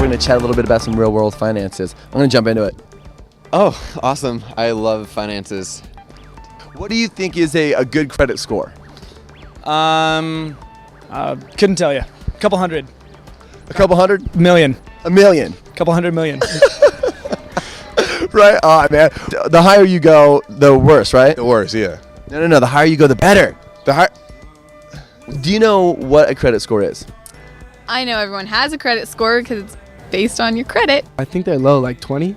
we're going to chat a little bit about some real world finances. I'm going to jump into it. Oh, awesome. I love finances. What do you think is a good credit score? Couldn't tell you. Couple hundred. A couple hundred? Million. A million. Couple hundred million. Right? Man. The higher you go, the worse, right? The worst, yeah. No. The higher you go, the better. The high. Do you know what a credit score is? I know everyone has a credit score because it's based on your credit. I think they're low, like 20.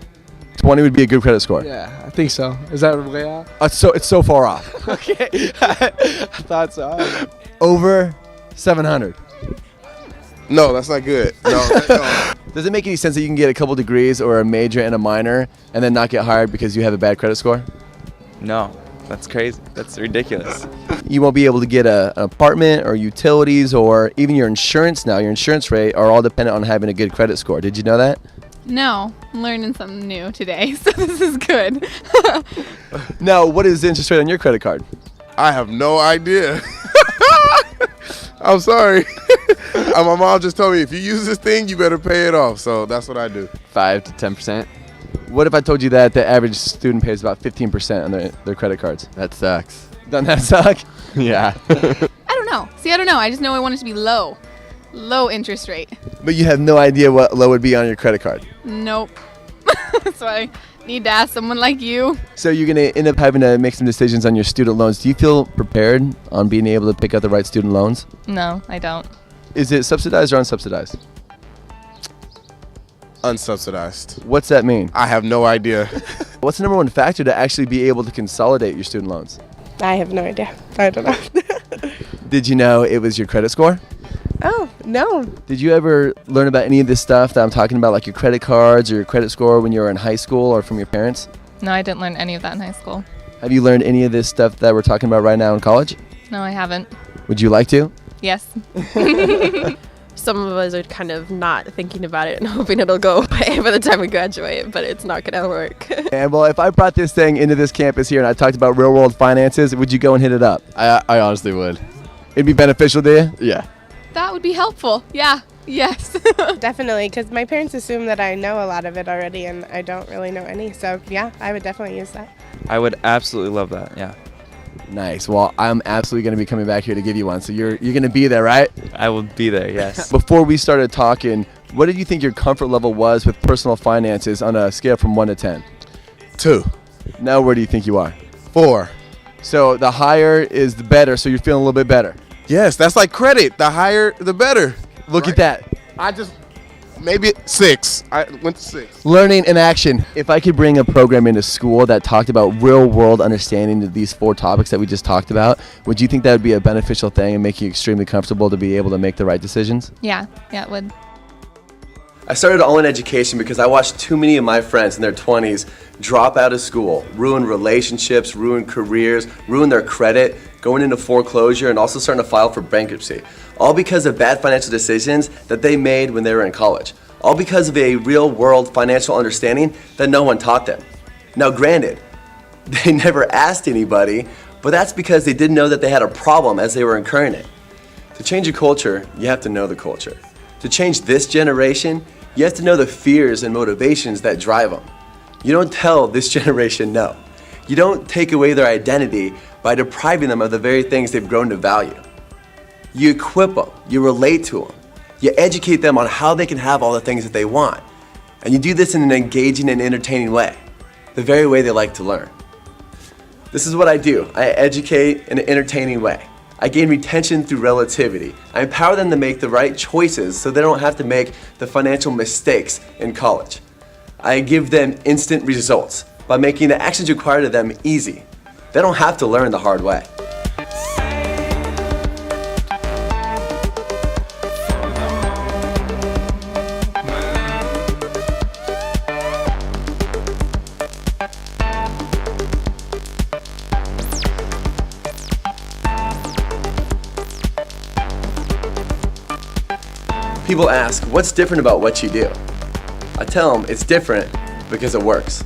20 would be a good credit score. Yeah, I think so. Is that way off? It's so far off. Okay. I thought so. Over 700. No, that's not good. No. Does it make any sense that you can get a couple degrees or a major and a minor and then not get hired because you have a bad credit score? No, that's crazy. That's ridiculous. You won't be able to get an apartment or utilities or even your insurance now. Your insurance rate are all dependent on having a good credit score. Did you know that? No, I'm learning something new today, so this is good. Now, what is the interest rate on your credit card? I have no idea. I'm sorry. My mom just told me if you use this thing, you better pay it off. So that's what I do. 5 to 10%. What if I told you that the average student pays about 15% on their credit cards? That sucks. Doesn't that suck? Yeah. I don't know. See, I don't know. I just know I want it to be low. Low interest rate. But you have no idea what low would be on your credit card. Nope. So I need to ask someone like you. So you're going to end up having to make some decisions on your student loans. Do you feel prepared on being able to pick out the right student loans? No, I don't. Is it subsidized or unsubsidized? Unsubsidized. What's that mean? I have no idea. What's the number one factor to actually be able to consolidate your student loans? I have no idea. I don't know. Did you know it was your credit score? Oh, no. Did you ever learn about any of this stuff that I'm talking about, like your credit cards or your credit score when you were in high school or from your parents? No, I didn't learn any of that in high school. Have you learned any of this stuff that we're talking about right now in college? No, I haven't. Would you like to? Yes. Some of us are kind of not thinking about it and hoping it'll go away by the time we graduate, but it's not going to work. And well, if I brought this thing into this campus here and I talked about real world finances, would you go and hit it up? I honestly would. It'd be beneficial to you? Yeah. That would be helpful. Yeah. Yes. Definitely, because my parents assume that I know a lot of it already, and I don't really know any. So, yeah, I would definitely use that. I would absolutely love that. Yeah. Nice. Well, I'm absolutely going to be coming back here to give you one. So you're going to be there, right? I will be there, yes. Before we started talking, what did you think your comfort level was with personal finances on a scale from 1 to 10? 2. Now where do you think you are? 4. So the higher is the better, so you're feeling a little bit better. Yes, that's like credit. The higher, the better. Look at that. Maybe 6. I went to 6. Learning in action. If I could bring a program into school that talked about real world understanding of these 4 topics that we just talked about, would you think that would be a beneficial thing and make you extremely comfortable to be able to make the right decisions? Yeah, it would. I started All In Education because I watched too many of my friends in their 20s drop out of school, ruin relationships, ruin careers, ruin their credit, going into foreclosure, and also starting to file for bankruptcy. All because of bad financial decisions that they made when they were in college. All because of a real world financial understanding that no one taught them. Now granted, they never asked anybody, but that's because they didn't know that they had a problem as they were incurring it. To change a culture, you have to know the culture. To change this generation, you have to know the fears and motivations that drive them. You don't tell this generation no. You don't take away their identity by depriving them of the very things they've grown to value. You equip them, you relate to them, you educate them on how they can have all the things that they want. And you do this in an engaging and entertaining way, the very way they like to learn. This is what I do. I educate in an entertaining way. I gain retention through relativity. I empower them to make the right choices so they don't have to make the financial mistakes in college. I give them instant results by making the actions required of them easy. They don't have to learn the hard way. People ask, what's different about what you do? I tell them it's different because it works.